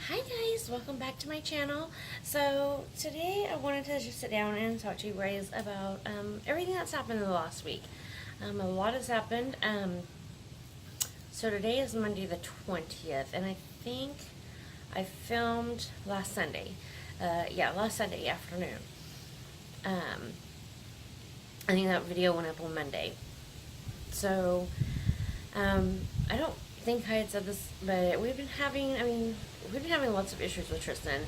Hi guys, welcome back to my channel. So today I wanted to just sit down and talk to you guys about everything that's happened in the last week. A lot has happened. So today is Monday the 20th, and I think I filmed last Sunday. Last Sunday afternoon. I think that video went up on Monday. So I don't think I had said this, but we've been having lots of issues with Tristan.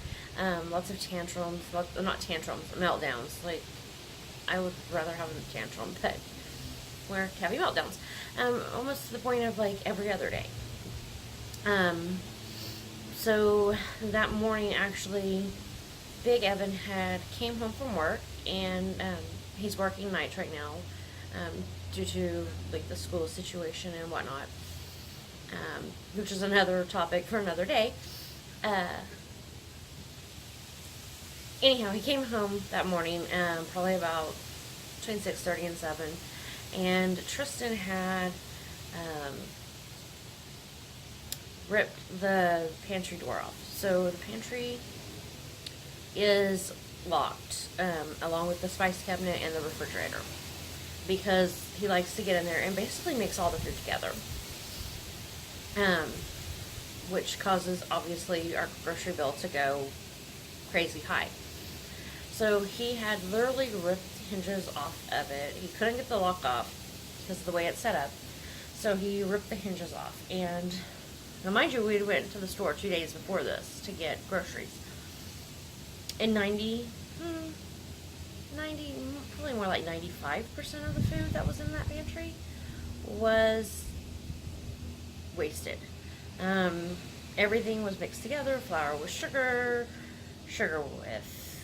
Lots of tantrums, not tantrums, meltdowns. Like, I would rather have a tantrum, but we're having meltdowns. Almost to the point of like every other day. So that morning, actually, Big Evan came home from work, and he's working nights right now, due to like the school situation and whatnot. Which is another topic for another day. Anyhow, he came home that morning, probably about between 6:30 and 7, and Tristan had ripped the pantry door off. So the pantry is locked, along with the spice cabinet and the refrigerator, because he likes to get in there and basically mix all the food together. Which causes, obviously, our grocery bill to go crazy high. So he had literally ripped the hinges off of it. He couldn't get the lock off because of the way it's set up. So he ripped the hinges off. And now, mind you, we went to the store 2 days before this to get groceries. And 90, probably more like 95% of the food that was in that pantry was wasted. Everything was mixed together. Flour with sugar, sugar with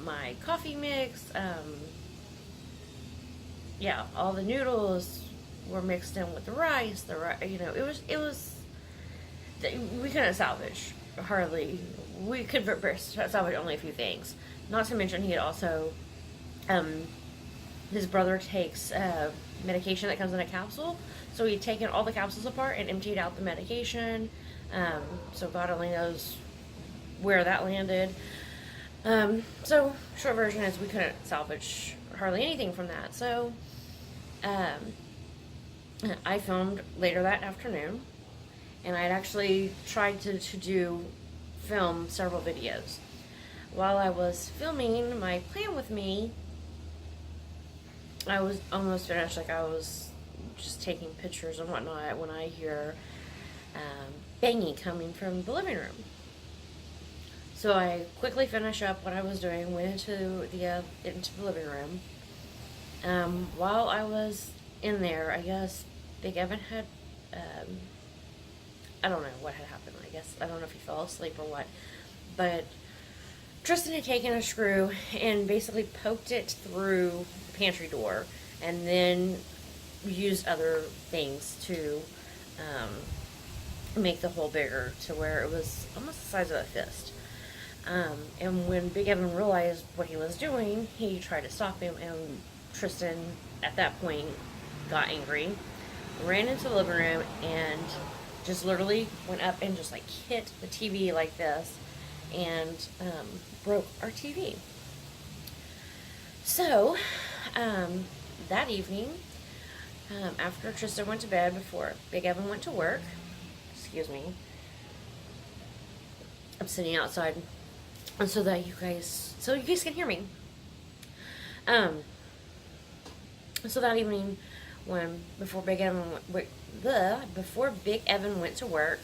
my coffee mix. All the noodles were mixed in with the rice. It was. We couldn't salvage hardly. We could salvage only a few things. Not to mention, he had also, his brother takes medication that comes in a capsule. So he'd taken all the capsules apart and emptied out the medication. So God only knows where that landed. So short version is we couldn't salvage hardly anything from that. So I filmed later that afternoon, and I had actually tried to film several videos. While I was filming my plan with me, I was almost finished. Like, I was just taking pictures and whatnot when I hear banging coming from the living room. So I quickly finished up what I was doing, went into the living room. While I was in there, I guess Big Evan had, I don't know what had happened. I don't know if he fell asleep or what, but Tristan had taken a screw and basically poked it through the pantry door, and then used other things to make the hole bigger, to where it was almost the size of a fist. And when Big Evan realized what he was doing, he tried to stop him, and Tristan at that point got angry, ran into the living room, and just literally went up and just like hit the TV like this, and broke our TV. So that evening, after Tristan went to bed, before Big Evan went to work, excuse me, I'm sitting outside, and so you guys can hear me. So that evening, before Big Evan went to work,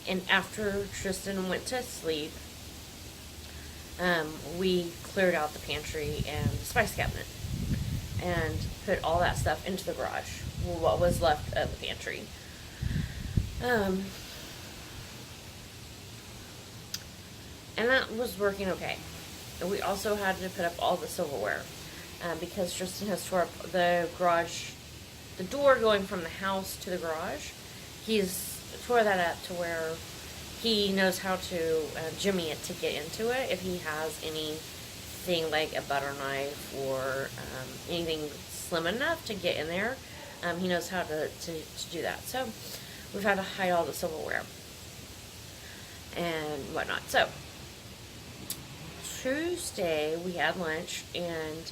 and after Tristan went to sleep, we cleared out the pantry and the spice cabinet, and put all that stuff into the garage, what was left of the pantry. And that was working okay. And we also had to put up all the silverware, because Tristan has tore up the garage, the door going from the house to the garage. He's tore that up to where he knows how to jimmy it to get into it if he has anything like a butter knife or anything slim enough to get in there. He knows how to do that. So we've had to hide all the silverware. and whatnot. So Tuesday we had lunch, and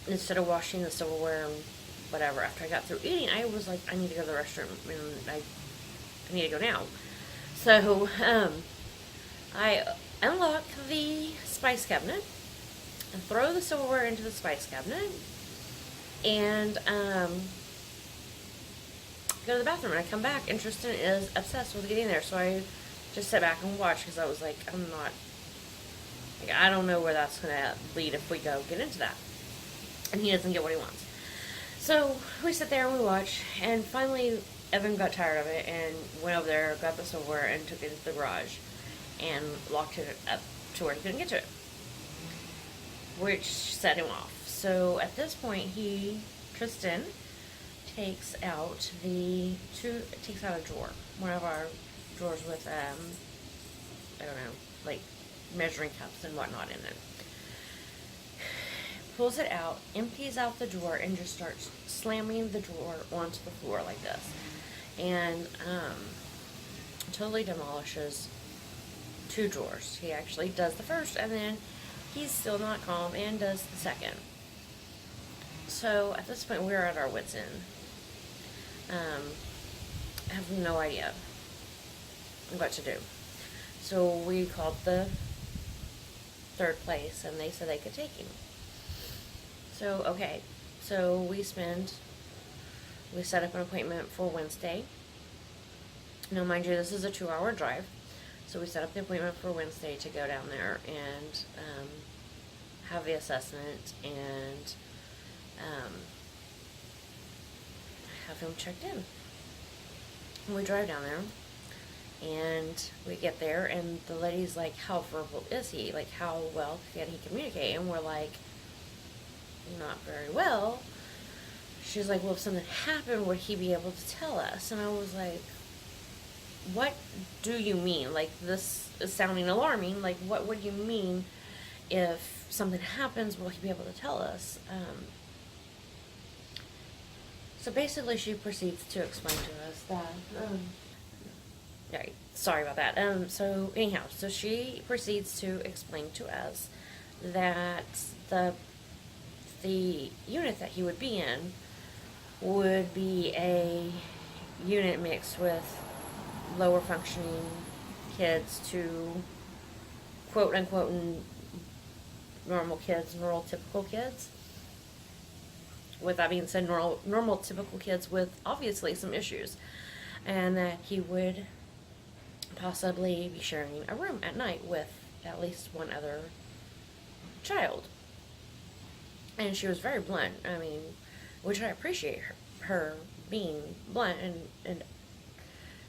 instead of washing the silverware and whatever, after I got through eating, I was like, I need to go to the restroom, and I need to go now. So I unlock the spice cabinet and throw the silverware into the spice cabinet, and go to the bathroom. And I come back, and Tristan is obsessed with getting there. So I just sat back and watched, because I was like, I don't know where that's going to lead if we go get into that. And he doesn't get what he wants. So we sit there and we watch, and finally Evan got tired of it and went over there, got the silverware, and took it into the garage and locked it up to where he couldn't get to it, which set him off. So at this point, Tristan, takes out a drawer, one of our drawers with I don't know, like measuring cups and whatnot in it. Pulls it out, empties out the drawer, and just starts slamming the drawer onto the floor like this, and totally demolishes 2 drawers. He actually does the first, and then he's still not calm and does the second. So at this point, we're at our wits' end. I have no idea what to do. So we called the third place, and they said they could take him. So, okay. So we set up an appointment for Wednesday. Now, mind you, this is a 2-hour drive. So we set up the appointment for Wednesday to go down there and have the assessment and have him checked in. And we drive down there, and we get there, and the lady's like, how verbal is he? Like, how well can he communicate? And we're like, not very well. She's like, well, if something happened, would he be able to tell us? And I was like, what do you mean? Like, this is sounding alarming. Like, what would you mean if something happens, will he be able to tell us? So basically, she proceeds to explain to us that, right, sorry about that. So anyhow, so she proceeds to explain to us that the unit that he would be in would be a unit mixed with lower functioning kids to quote unquote normal kids, neurotypical kids. With that being said, normal typical kids with obviously some issues, and that he would possibly be sharing a room at night with at least one other child. And she was very blunt. I mean, which I appreciate her being blunt, and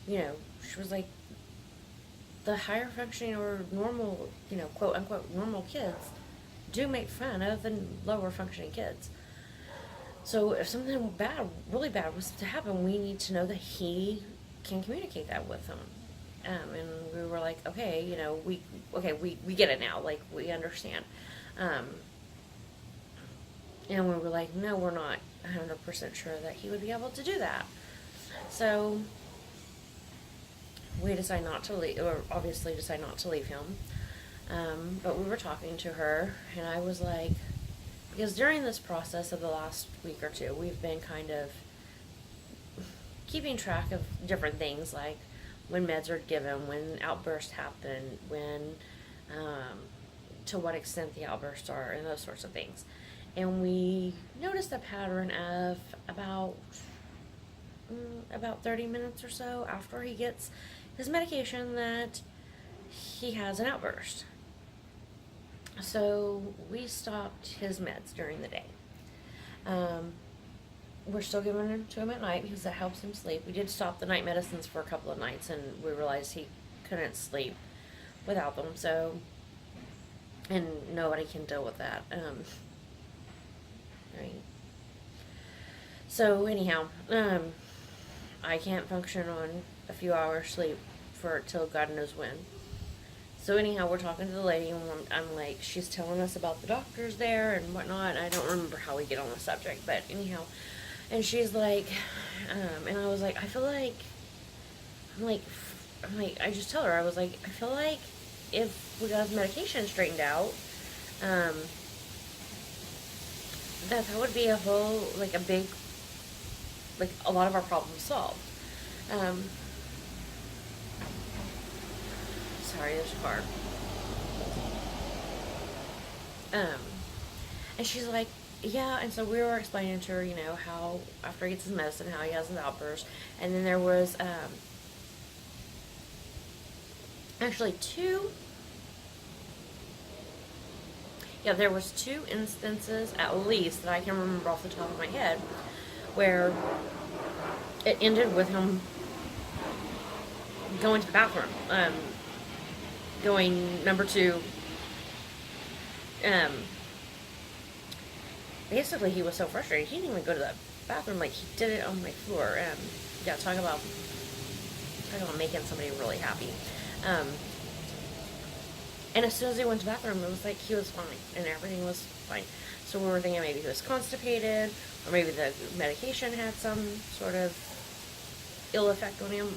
you know, she was like, the higher functioning or normal, you know, quote unquote normal kids do make fun of the lower functioning kids. So if something bad, really bad was to happen, we need to know that he can communicate that with them. And we were like, okay, you know, we get it now. Like, we understand. And we were like, no, we're not 100% sure that he would be able to do that. So we decide not to leave, or obviously decide not to leave him. But we were talking to her, and I was like, because during this process of the last week or two, we've been kind of keeping track of different things, like when meds are given, when outbursts happen, when, to what extent the outbursts are, and those sorts of things. And we noticed a pattern of about 30 minutes or so after he gets his medication that he has an outburst. So we stopped his meds during the day. We're still giving them to him at night because that helps him sleep. We did stop the night medicines for a couple of nights, and we realized he couldn't sleep without them. So, and nobody can deal with that. Right. So anyhow, I can't function on a few hours sleep till God knows when. So anyhow, we're talking to the lady, and I'm like, she's telling us about the doctors there and whatnot. I don't remember how we get on the subject, but anyhow, and she's like, and I was like, I feel like, I'm like, I'm like, I just tell her, I was like, I feel like if we got his medication straightened out, um, that would be a whole, like, a big, like, a lot of our problems solved. Um, sorry, there's a car. Um, and she's like, yeah, and so we were explaining to her, how after he gets his medicine, how he has his outbursts, and then there was, actually there was two instances, at least, that I can remember off the top of my head, where it ended with him going to the bathroom, going number two, basically he was so frustrated, he didn't even go to the bathroom, like, he did it on my floor, yeah, talk about making somebody really happy, and as soon as he went to the bathroom, it was like he was fine, and everything was fine. So we were thinking maybe he was constipated, or maybe the medication had some sort of ill effect on him.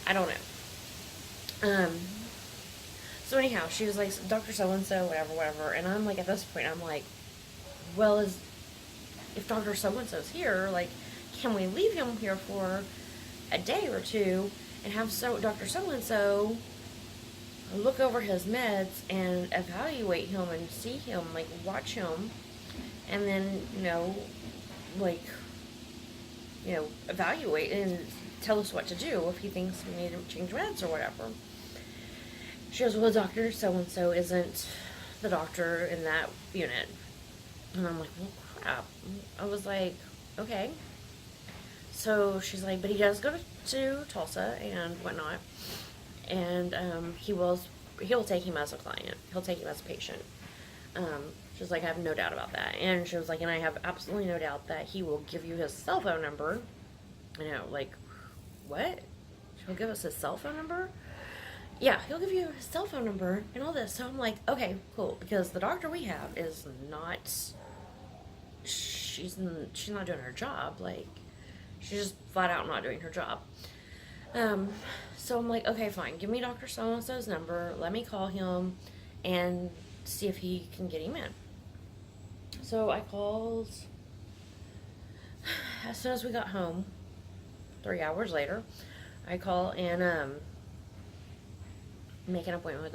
I don't know. So anyhow, she was like, Dr. So-and-so, whatever, and I'm like, at this point, I'm like, well, if Dr. So-and-so's here, like, can we leave him here for a day or two, and have Dr. So-and-so look over his meds and evaluate him and see him, like, watch him, and then, evaluate and tell us what to do if he thinks we need to change meds or whatever. She goes, well, Dr. So-and-so isn't the doctor in that unit. And I'm like, well, crap. I was like, okay. So she's like, but he does go to Tulsa and whatnot. And he'll take him as a client. He'll take him as a patient. She's like, I have no doubt about that. And she was like, and I have absolutely no doubt that he will give you his cell phone number. Like, what? He'll give us his cell phone number? Yeah, he'll give you his cell phone number and all this. So I'm like, okay, cool. Because the doctor we have is not, she's not doing her job. Like, she's just flat out not doing her job. So I'm like, okay, fine. Give me Dr. So-and-so's number. Let me call him and see if he can get him in. So I called as soon as we got home, 3 hours later. I call and make an appointment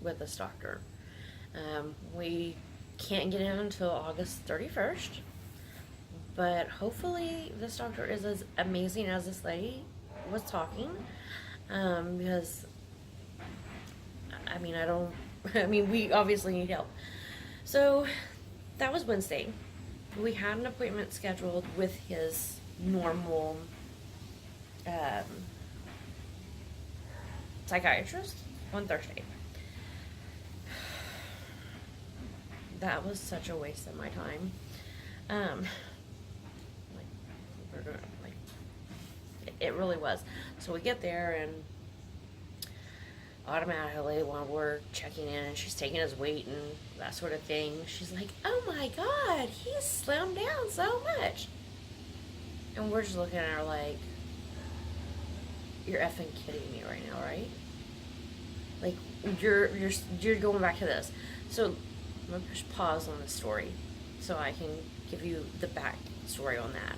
with this doctor. We can't get in until August 31st, but hopefully this doctor is as amazing as this lady was talking, because we obviously need help. So that was Wednesday. We had an appointment scheduled with his normal psychiatrist on Thursday. That was such a waste of my time. It really was. So we get there and automatically when we're checking in and she's taking his weight and that sort of thing, she's like, oh my God, he's slimmed down so much. And we're just looking at her like, you're effing kidding me right now, right? Like, you're going back to this. So I'm gonna push pause on this story so I can give you the back story on that.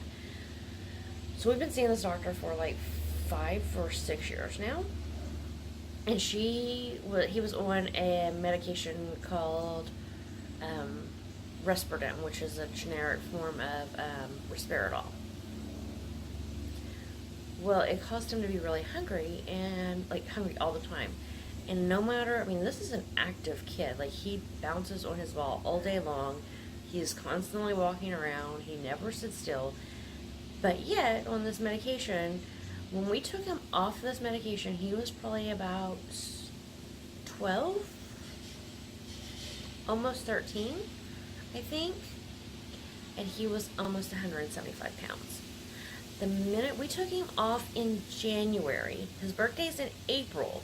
So we've been seeing this doctor for like 5 or 6 years now, and he was on a medication called Risperdal, which is a generic form of Risperdal. Well, it caused him to be really hungry, and like hungry all the time. And no matter, this is an active kid. Like, he bounces on his ball all day long. He's constantly walking around. He never sits still. But yet, on this medication, when we took him off this medication, he was probably about 12, almost 13, I think. And he was almost 175 pounds. The minute we took him off in January, his birthday's in April.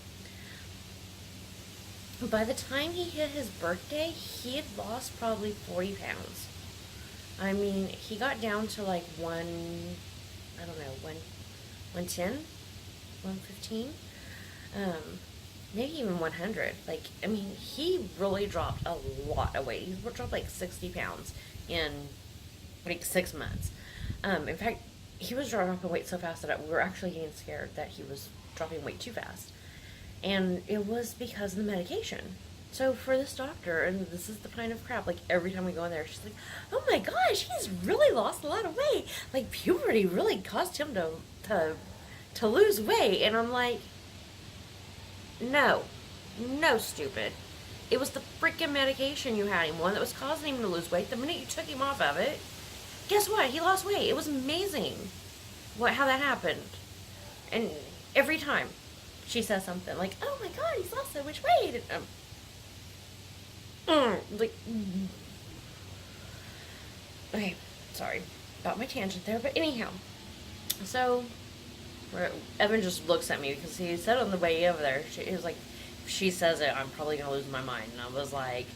By the time he hit his birthday, he had lost probably 40 pounds. He got down to like 110. 115. Maybe even 100. Like, I mean, he really dropped a lot of weight. He dropped like 60 pounds in like 6 months. In fact, he was dropping weight so fast that we were actually getting scared that he was dropping weight too fast. And it was because of the medication. So for this doctor, and this is the kind of crap, like every time we go in there, she's like, oh my gosh, he's really lost a lot of weight. Like puberty really caused him to lose weight. And I'm like, no, no, stupid. It was the freaking medication you had him on that was causing him to lose weight. The minute you took him off of it, guess what? He lost weight. It was amazing how that happened. And every time she says something like, oh my god, he's lost so much weight. Like, okay, sorry about my tangent there, but anyhow, so Evan just looks at me because he said on the way over there, he was like, if she says it, I'm probably gonna lose my mind. And I was like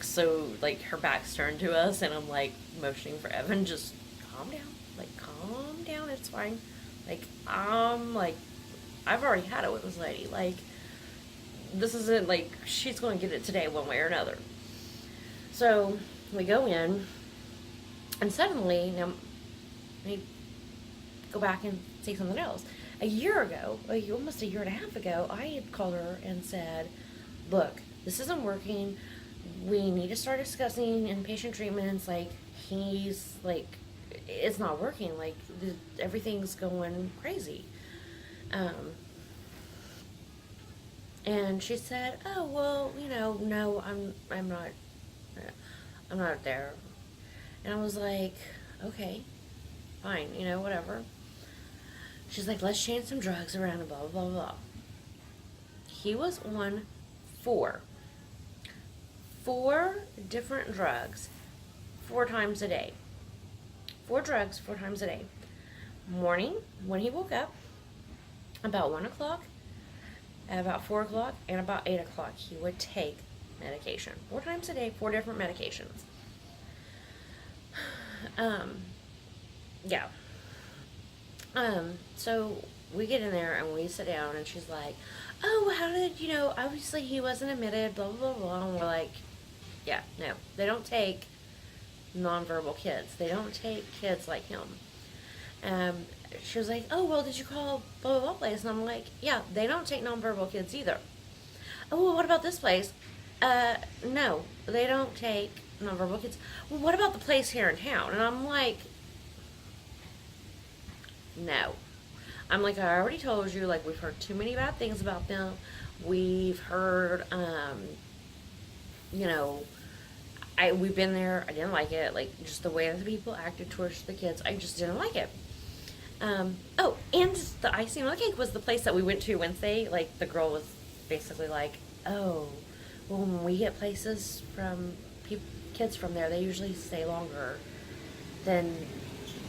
so, like her back's turned to us, and I'm like motioning for Evan, just calm down, like calm down, it's fine. Like I've already had it with this lady. Like, this isn't like she's going to get it today one way or another. So we go in, and suddenly, now, let me go back and say something else. A year ago, almost a year and a half ago, I had called her and said, look, this isn't working. We need to start discussing inpatient treatments. Like, he's, like, it's not working. Like, everything's going crazy. And she said, oh, well, no, I'm not there. And I was like, okay, fine, whatever. She's like, let's change some drugs around and blah, blah, blah, blah. He was on four different drugs 4 times a day. 4 drugs 4 times a day. Morning, when he woke up, about 1 o'clock, at about 4 o'clock, and about 8 o'clock, he would take medication. 4 times a day, 4 different medications. Yeah. So we get in there and we sit down, and she's like, oh, how did, obviously he wasn't admitted, blah, blah, blah. And we're like, yeah, no, they don't take nonverbal kids. They don't take kids like him. She was like, oh, well, did you call blah, blah, blah place? And I'm like, yeah, they don't take nonverbal kids either. Oh, well, what about this place? No, they don't take nonverbal kids. Well, what about the place here in town? And I'm like, no. I'm like, I already told you, like, we've heard too many bad things about them. We've heard, we've been there. I didn't like it. Like, just the way that the people acted towards the kids, I just didn't like it. Oh, and the icing on the cake was the place that we went to Wednesday. Like, the girl was basically like, oh, well, when we get places from kids from there, they usually stay longer than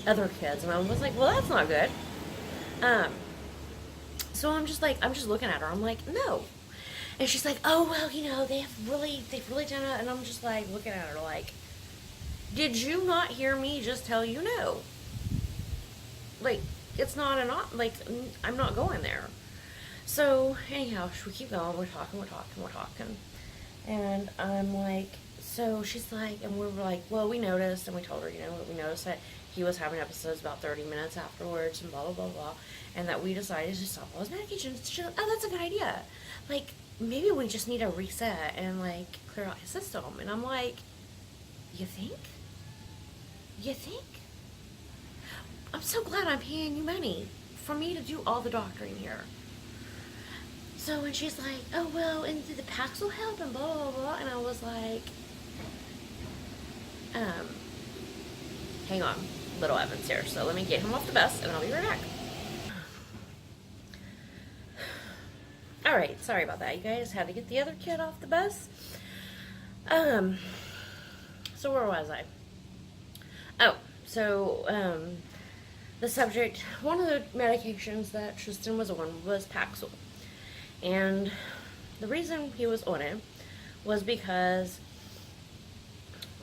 other kids. And I was like, well, that's not good. So I'm just looking at her. I'm like, no. And she's like, oh, well, they've really done it. And I'm just like looking at her like, did you not hear me just tell you no? Like, it's not I'm not going there. So anyhow, we keep going. We're talking. And I'm like, so she's like, and we were like, well, we noticed, and we told her, we noticed that he was having episodes about 30 minutes afterwards and blah, blah, blah, blah, and that we decided to stop all his medications. She's like, oh, that's a good idea. Like, maybe we just need to reset and, like, clear out his system. And I'm like, you think? I'm so glad I'm paying you money for me to do all the doctoring here. So, and she's like, oh, well, and the Paxil help and blah, blah, blah. And I was like, hang on, little Evan's here. So let me get him off the bus and I'll be right back. All right, sorry about that, you guys. Had to get the other kid off the bus. So where was I? Oh, so, the subject, one of the medications that Tristan was on was Paxil. And the reason he was on it was because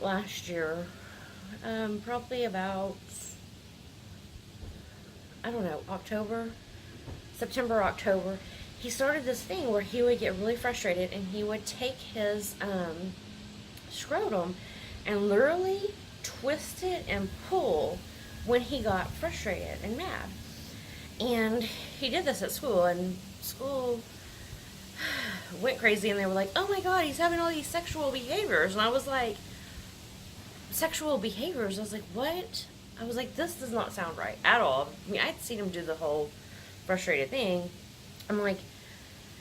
last year, probably about, I don't know, October, September, October, he started this thing where he would get really frustrated and he would take his scrotum and literally twist it and pull when he got frustrated and mad. And he did this at school, and school went crazy, and they were like, oh my god, he's having all these sexual behaviors. And I was like, sexual behaviors? I was like, what? I was like, this does not sound right at all. I mean, I'd seen him do the whole frustrated thing. I'm like,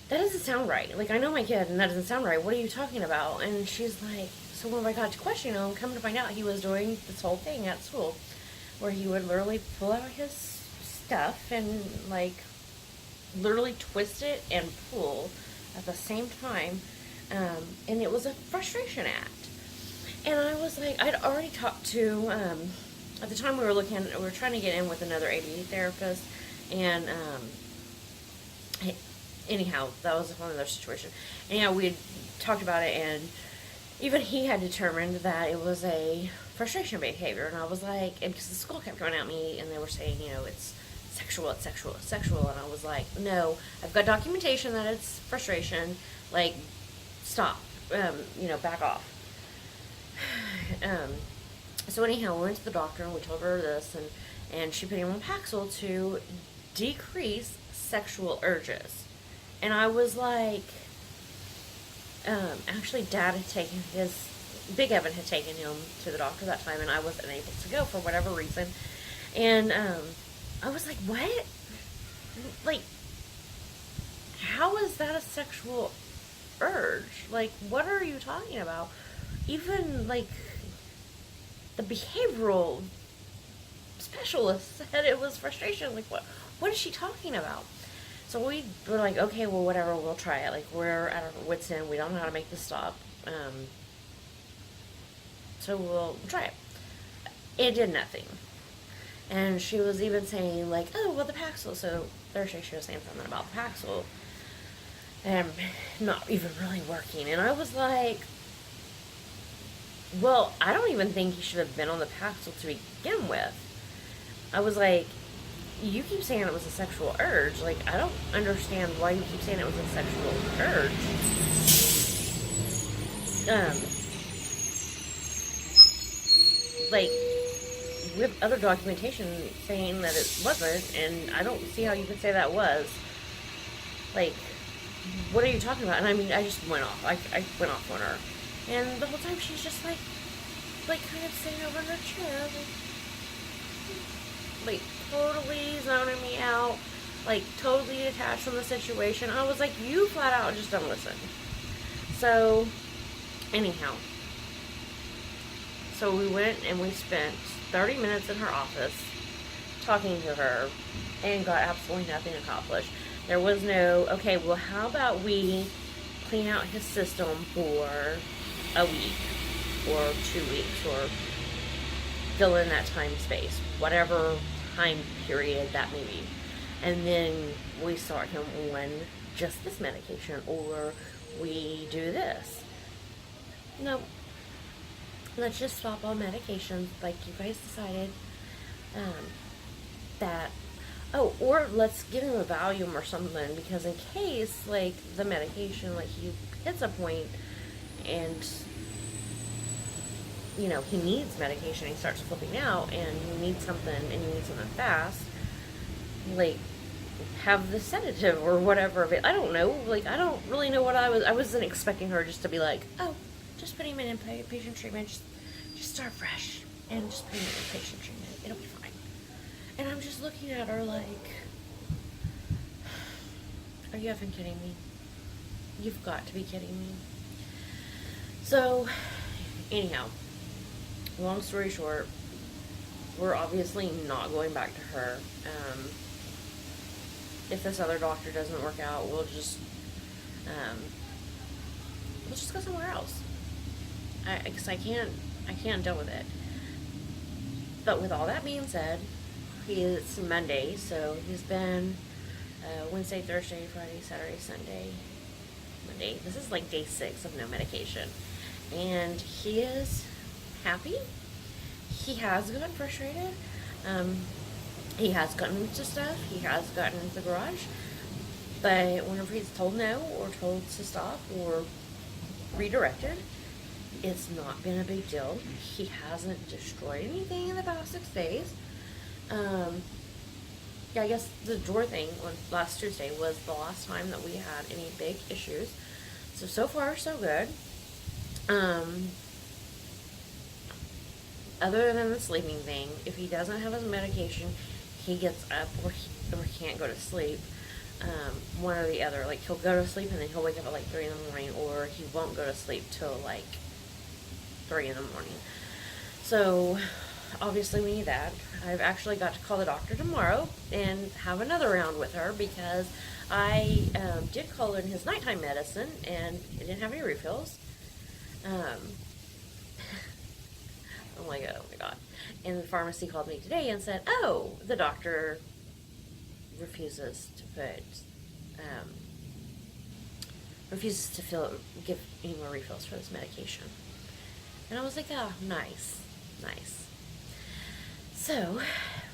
that doesn't sound right. Like, I know my kid, and that doesn't sound right. What are you talking about? And she's like, so when I got to question him, come to find out he was doing this whole thing at school, where he would literally pull out his stuff and, like, literally twist it and pull at the same time. And it was a frustration act. And I was like, I'd already talked to, at the time we were trying to get in with another ADD therapist, and, anyhow, that was one of those situations. Anyhow, we had talked about it, and even he had determined that it was a frustration behavior. And I was like, and because the school kept coming at me, and they were saying, it's sexual, it's sexual, it's sexual. And I was like, no, I've got documentation that it's frustration. Like, stop, back off. So anyhow, we went to the doctor, and we told her this, and she put him on Paxil to decrease sexual urges. And I was like, actually, Dad had taken Big Evan had taken him to the doctor that time, and I wasn't able to go for whatever reason. And I was like, what? Like, how is that a sexual urge? Like, what are you talking about? Even, like, the behavioral specialist said it was frustration. Like, what is she talking about? So we were like, okay, well, whatever, we'll try it. Like, we're at our wits' end. We don't know how to make this stop. So we'll try it. It did nothing. And she was even saying, like, oh, well, the Paxil. So Thursday she was saying something about the Paxil. And not even really working. And I was like, well, I don't even think he should have been on the Paxil to begin with. I was like, you keep saying it was a sexual urge. Like, I don't understand why you keep saying it was a sexual urge. Like, we have other documentation saying that it wasn't, and I don't see how you could say that was. Like, what are you talking about? And I mean, I just went off. I went off on her. And the whole time she's just like kind of sitting over in her chair, like totally zoning me out, like totally detached from the situation. I was like, you flat out just don't listen. So, anyhow, so we went and we spent 30 minutes in her office talking to her and got absolutely nothing accomplished. There was no, okay, well, how about we clean out his system for a week or 2 weeks, or fill in that time space, whatever time period that may be. And then we start him on just this medication, or we do this. No. Let's just stop all medications like you guys decided. Or let's give him a Valium or something, because in case, like, the medication, like, he hits a point and, he needs medication, he starts flipping out, and you need something fast, like, have the sedative or whatever of it. I don't know. Like, I don't really know what I wasn't expecting her just to be like, oh, just put him in inpatient treatment, just start fresh, and just put him in inpatient treatment. It'll be fine. And I'm just looking at her like, are you effing kidding me? You've got to be kidding me. So, anyhow, long story short, we're obviously not going back to her. If this other doctor doesn't work out, we'll just go somewhere else. Because I can't deal with it. But with all that being said, it's Monday, so he's been Wednesday, Thursday, Friday, Saturday, Sunday, Monday. This is like day 6 of no medication. And he is happy. He has gotten frustrated. He has gotten into stuff. He has gotten into the garage. But whenever he's told no or told to stop or redirected, it's not been a big deal. He hasn't destroyed anything in the past 6 days. Um, yeah, I guess the door thing on last Tuesday was the last time that we had any big issues. So far, so good. Um, Other than the sleeping thing, if he doesn't have his medication, he gets up or he can't go to sleep. One or the other. Like, he'll go to sleep and then he'll wake up at like 3 in the morning, or he won't go to sleep till like 3 in the morning. So, obviously, we need that. I've actually got to call the doctor tomorrow and have another round with her because I did call in his nighttime medicine and it didn't have any refills. Um, I'm like, oh my god. And the pharmacy called me today and said, oh, the doctor refuses to put, um, refuses to give any more refills for this medication. And I was like, oh, nice, nice. So,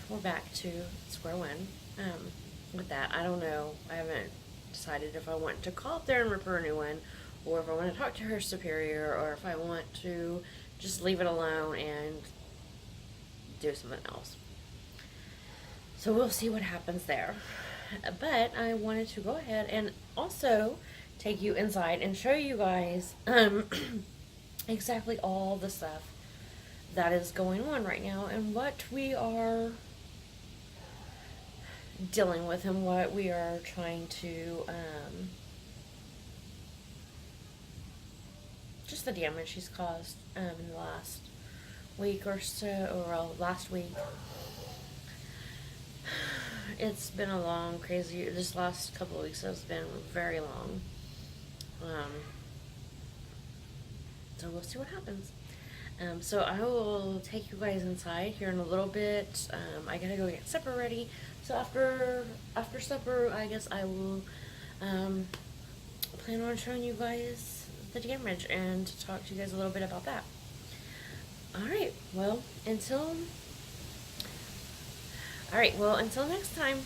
we're back to square one with that. I don't know. I haven't decided if I want to call up there and rip her a new one, or if I want to talk to her superior, or if I want to just leave it alone and do something else. So we'll see what happens there. But I wanted to go ahead and also take you inside and show you guys exactly all the stuff that is going on right now and what we are dealing with and what we are trying to just the damage he's caused in the last week or so, or well, last week. It's been a long, crazy, this last couple of weeks has been very long. So we'll see what happens. So I will take you guys inside here in a little bit. I gotta go get supper ready. So after supper, I guess I will plan on showing you guys the damage and talk to you guys a little bit about that. Alright, well, until next time.